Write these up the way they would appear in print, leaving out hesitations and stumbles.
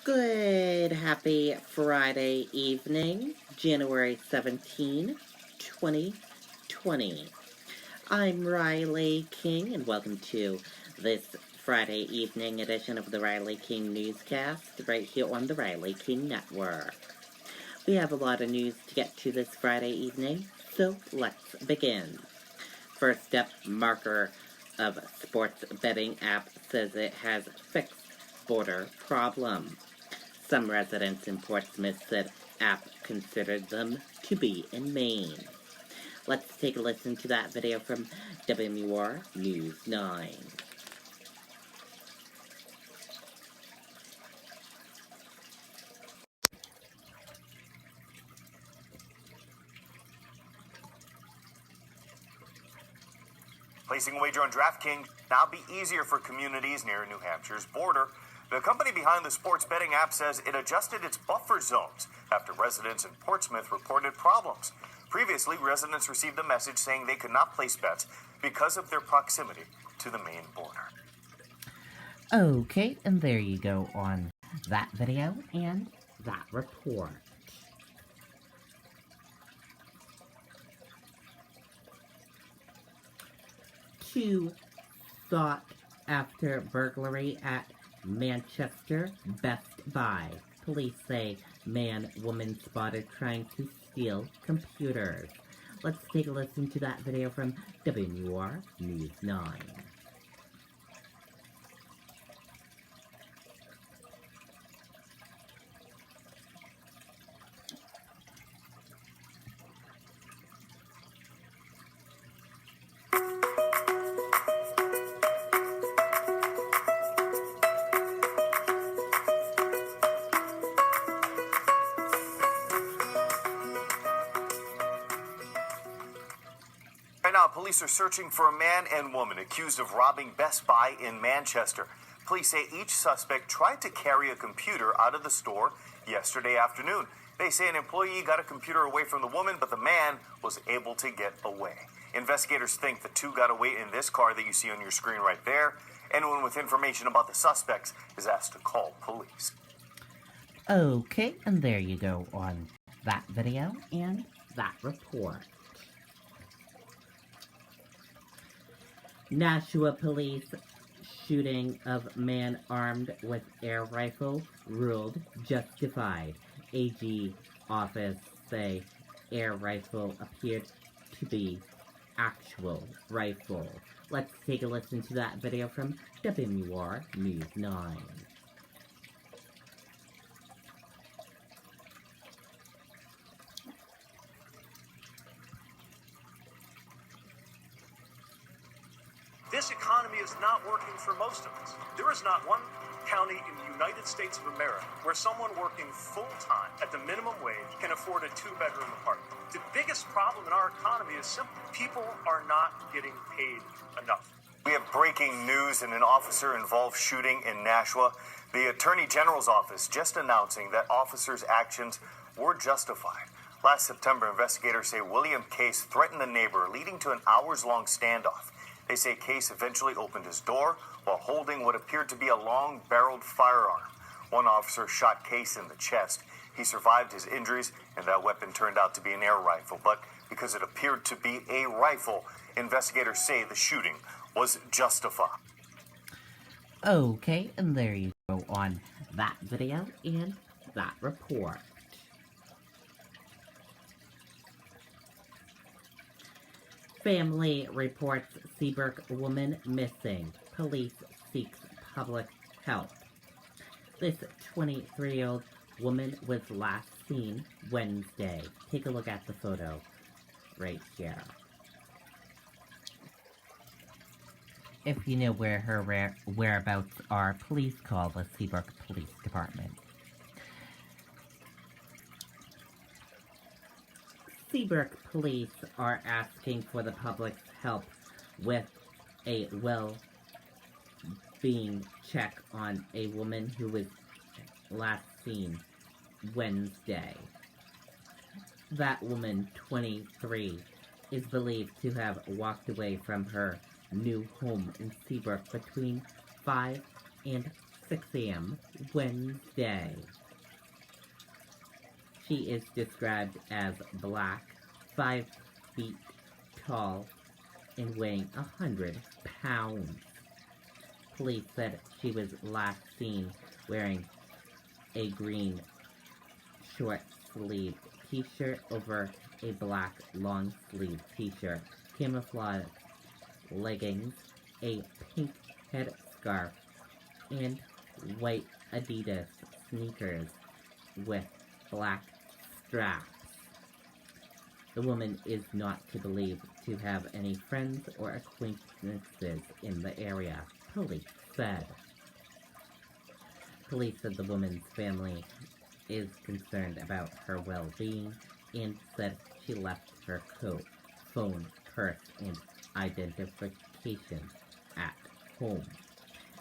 Good, happy Friday evening, January 17, 2020. I'm Riley King, and welcome to this Friday evening edition of the Riley King Newscast, right here on the Riley King Network. We have a lot of news to get to this Friday evening, so let's begin. First up, marker of sports betting app says it has fixed border problem. Some residents in Portsmouth said app considered them to be in Maine. Let's take a listen to that video from WMUR News 9. Placing a wager on DraftKings now be easier for communities near New Hampshire's border. The company behind the sports betting app says it adjusted its buffer zones after residents in Portsmouth reported problems. Previously, residents received a message saying they could not place bets because of their proximity to the Maine border. Okay, and there you go on that video and that report. Two sought-after burglary at Manchester Best Buy. Police say woman spotted trying to steal computers. Let's take a listen to that video from WMUR News 9. Right now, police are searching for a man and woman accused of robbing Best Buy in Manchester. Police say each suspect tried to carry a computer out of the store yesterday afternoon. They say an employee got a computer away from the woman, but the man was able to get away. Investigators think the two got away in this car that you see on your screen right there. Anyone with information about the suspects is asked to call police. Okay, and there you go on that video and that report. Nashua police shooting of man armed with air rifle ruled justified. AG office say air rifle appeared to be actual rifle. Let's take a listen to that video from WMUR News 9. This economy is not working for most of us. There is not one county in the United States of America where someone working full-time at the minimum wage can afford a two-bedroom apartment. The biggest problem in our economy is simple. People are not getting paid enough. We have breaking news in an officer-involved shooting in Nashua. The Attorney General's office just announcing that officers' actions were justified. Last September, investigators say William Case threatened a neighbor, leading to an hours-long standoff. They say Case eventually opened his door while holding what appeared to be a long-barreled firearm. One officer shot Case in the chest. He survived his injuries, and that weapon turned out to be an air rifle. But because it appeared to be a rifle, investigators say the shooting was justified. Okay, and there you go on that video and that report. Family reports Seabrook woman missing. Police seeks public help. This 23-year-old woman was last seen Wednesday. Take a look at the photo right here. If you know where her whereabouts are, please call the Seabrook Police Department. Seabrook police are asking for the public's help with a well-being check on a woman who was last seen Wednesday. That woman, 23, is believed to have walked away from her new home in Seabrook between 5 and 6 a.m. Wednesday. She is described as black, 5 feet tall, and weighing 100 pounds. Police said she was last seen wearing a green short-sleeved t-shirt over a black long-sleeved t-shirt, camouflage leggings, a pink headscarf, and white Adidas sneakers with black straps. The woman is not to believe to have any friends or acquaintances in the area, police said. Police said the woman's family is concerned about her well-being and said she left her coat, phone, purse, and identification at home.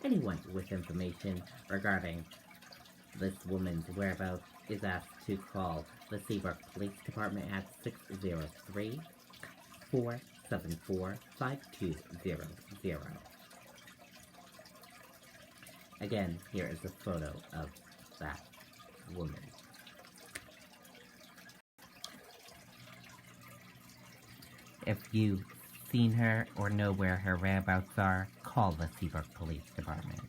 Anyone with information regarding this woman's whereabouts is asked to call the Seabrook Police Department at 603-474-5200. Again, here is a photo of that woman. If you've seen her or know where her whereabouts are, call the Seabrook Police Department.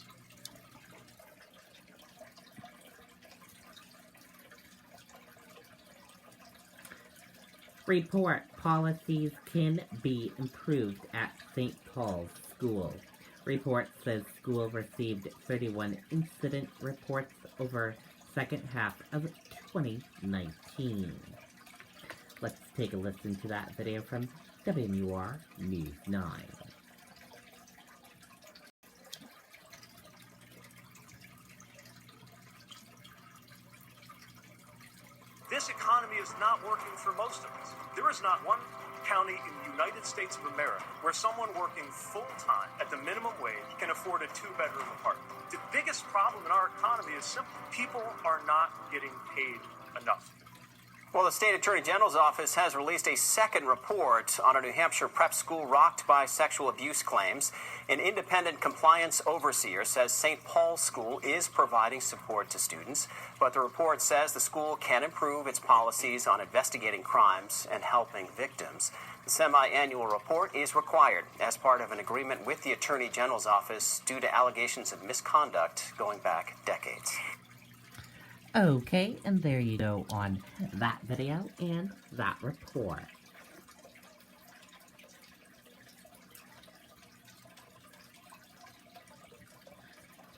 Report policies can be improved at St. Paul's School. Report says school received 31 incident reports over second half of 2019. Let's take a listen to that video from WMUR News 9. This economy is not working for most of us. There is not one county in the United States of America where someone working full-time at the minimum wage can afford a two-bedroom apartment. The biggest problem in our economy is simple. People are not getting paid enough. Well, the state attorney general's office has released a second report on a New Hampshire prep school rocked by sexual abuse claims. An independent compliance overseer says St. Paul's School is providing support to students, but the report says the school can improve its policies on investigating crimes and helping victims. The semi-annual report is required as part of an agreement with the attorney general's office due to allegations of misconduct going back decades. Okay, and there you go on that video and that report.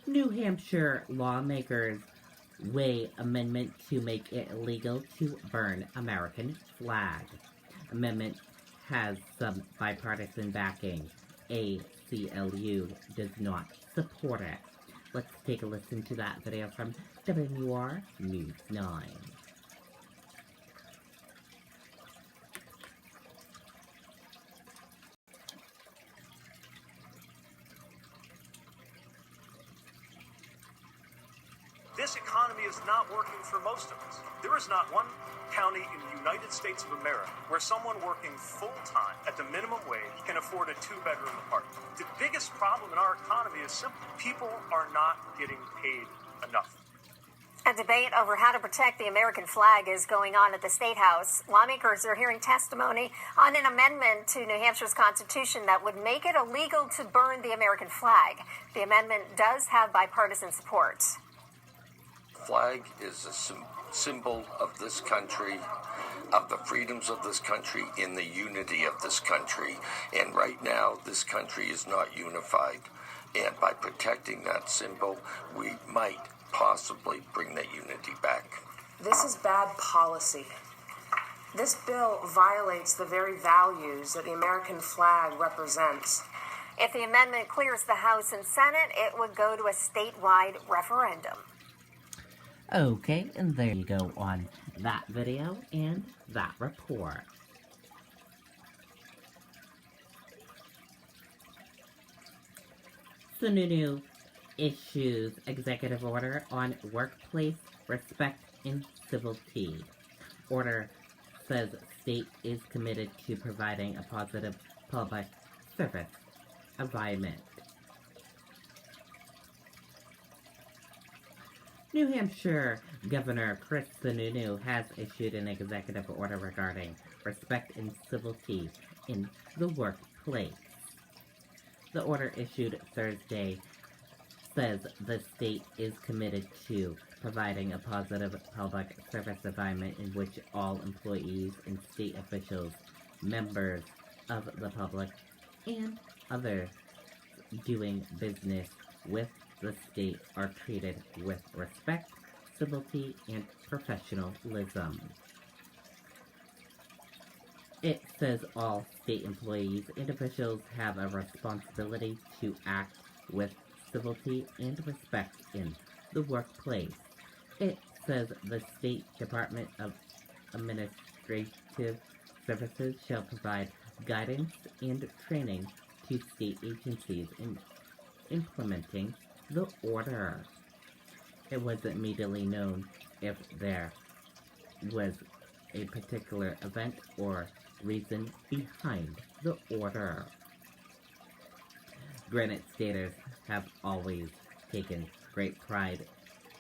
New Hampshire lawmakers weigh amendment to make it illegal to burn American flag. Amendment has some bipartisan backing. ACLU does not support it. Let's take a listen to that video from WMUR News 9. This economy is not working for most of us. There is not one county in the United States of America where someone working full-time at the minimum wage can afford a two-bedroom apartment. The biggest problem in our economy is simple. People are not getting paid enough. A debate over how to protect the American flag is going on at the State House. Lawmakers are hearing testimony on an amendment to New Hampshire's Constitution that would make it illegal to burn the American flag. The amendment does have bipartisan support. Flag is a symbol of this country, of the freedoms of this country, in the unity of this country. And right now, this country is not unified. And by protecting that symbol, we might possibly bring that unity back. This is bad policy. This bill violates the very values that the American flag represents. If the amendment clears the House and Senate, it would go to a statewide referendum. Okay, and there you go on that video and that report. Sununu issues executive order on workplace respect and civility. Order says state is committed to providing a positive public service environment. New Hampshire Governor Chris Sununu has issued an executive order regarding respect and civility in the workplace. The order issued Thursday says the state is committed to providing a positive public service environment in which all employees and state officials, members of the public, and others doing business with the state are treated with respect, civility, and professionalism. It says all state employees and officials have a responsibility to act with civility and respect in the workplace. It says the State Department of Administrative Services shall provide guidance and training to state agencies in implementing the order. It wasn't immediately known if there was a particular event or reason behind the order. Granite Staters have always taken great pride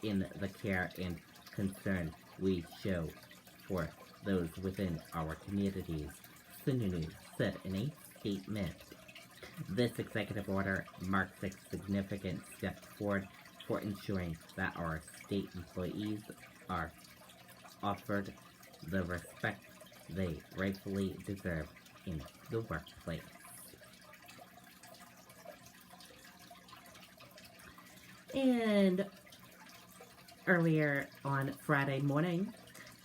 in the care and concern we show for those within our communities, Sununu said in a statement. This executive order marks a significant step forward for ensuring that our state employees are offered the respect they rightfully deserve in the workplace. And earlier on Friday morning,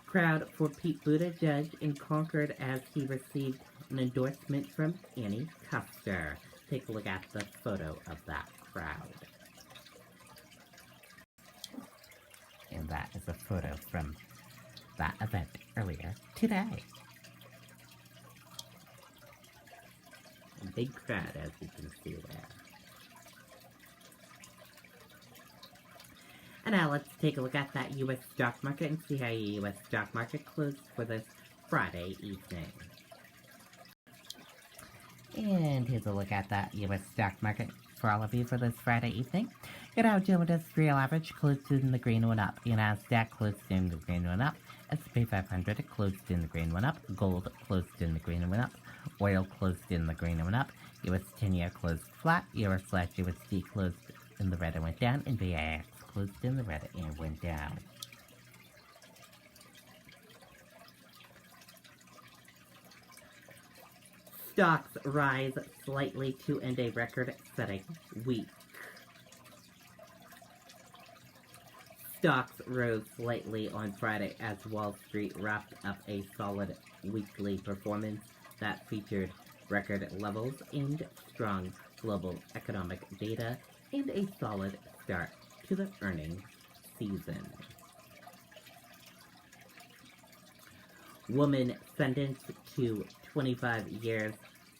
crowd for Pete Buttigieg in Concord as he received an endorsement from Annie Custer. Take a look at the photo of that crowd. And that is a photo from that event earlier today. A big crowd, as you can see there. And now let's take a look at that U.S. stock market and see how your U.S. stock market closed for this Friday evening. And here's a look at that U.S. stock market for all of you for this Friday evening. Your Dow Jones Industrial Average closed in the green one up. Your Nasdaq closed in the green one up. S&P 500 closed in the green one up. Gold closed in the green one up. Oil closed in the green one up. U.S. 10-year closed flat. Euro/USD closed in the red and went down. And VIX closed in the red and went down. Stocks rise slightly to end a record-setting week. Stocks rose slightly on Friday as Wall Street wrapped up a solid weekly performance that featured record levels and strong global economic data and a solid start to the earnings season. Woman sentenced to 25 years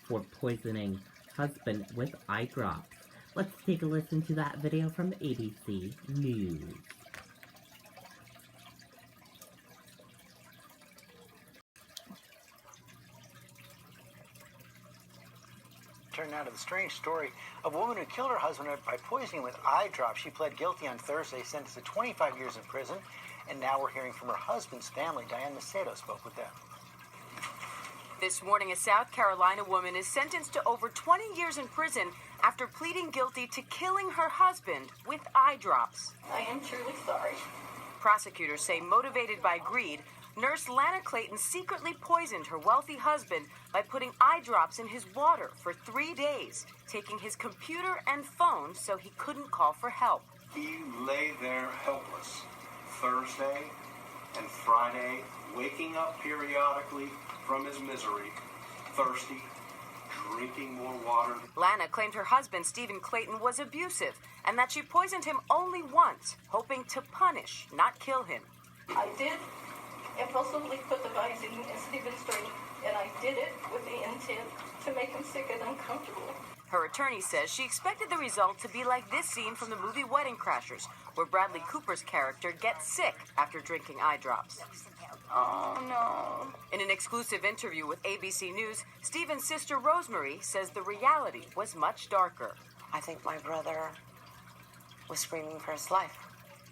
for poisoning husband with eye drops. Let's take a listen to that video from ABC News. Turn now to the strange story of a woman who killed her husband by poisoning with eye drops. She pled guilty on Thursday, sentenced to 25 years in prison, and now we're hearing from her husband's family. Diane Macedo spoke with them. This morning, a South Carolina woman is sentenced to over 20 years in prison after pleading guilty to killing her husband with eye drops. I am truly sorry. Prosecutors say motivated by greed, nurse Lana Clayton secretly poisoned her wealthy husband by putting eye drops in his water for 3 days, taking his computer and phone so he couldn't call for help. He lay there helpless Thursday and Friday, waking up periodically from his misery, thirsty, drinking more water. Lana claimed her husband, Stephen Clayton, was abusive and that she poisoned him only once, hoping to punish, not kill him. I did impulsively put the Visine in Stephen's drink, and I did it with the intent to make him sick and uncomfortable. Her attorney says she expected the result to be like this scene from the movie Wedding Crashers, where Bradley Cooper's character gets sick after drinking eye drops. Oh, no. In an exclusive interview with ABC News, Stephen's sister Rosemary says the reality was much darker. I think my brother was screaming for his life.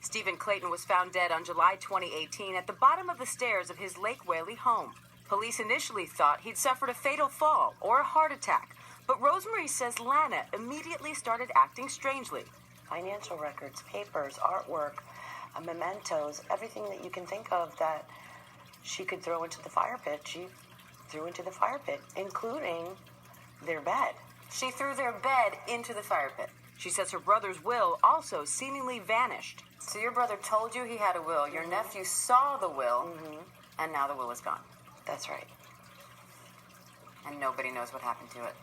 Stephen Clayton was found dead on July 2018 at the bottom of the stairs of his Lake Whaley home. Police initially thought he'd suffered a fatal fall or a heart attack, but Rosemary says Lana immediately started acting strangely. Financial records, papers, artwork, mementos, everything that you can think of that she could throw into the fire pit, she threw into the fire pit, including their bed. She threw their bed into the fire pit. She says her brother's will also seemingly vanished. So your brother told you he had a will, your nephew saw the will, and now the will is gone. That's right. And nobody knows what happened to it.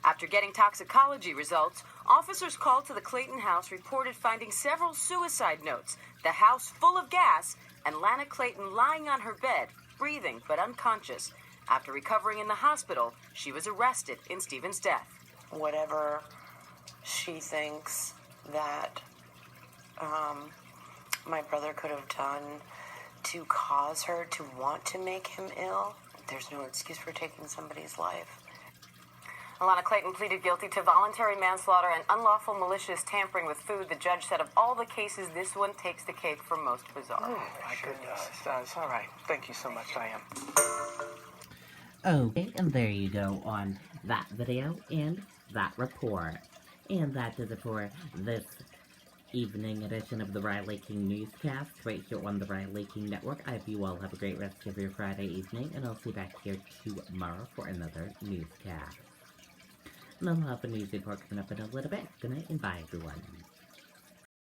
After getting toxicology results, officers called to the Clayton house reported finding several suicide notes, the house full of gas, and Lana Clayton lying on her bed, breathing but unconscious. After recovering in the hospital, she was arrested in Stephen's death. Whatever she thinks that my brother could have done to cause her to want to make him ill, there's no excuse for taking somebody's life. Lana Clayton pleaded guilty to voluntary manslaughter and unlawful malicious tampering with food. The judge said of all the cases, this one takes the cake for most bizarre. Oh, my goodness. That's all right. Thank you so much, Diane. Okay, and there you go on that video and that report. And that does it for this evening edition of the Riley King Newscast right here on the Riley King Network. I hope you all have a great rest of your Friday evening, and I'll see you back here tomorrow for another newscast. And I'll have a news report coming up in a little bit. Good night and bye, everyone.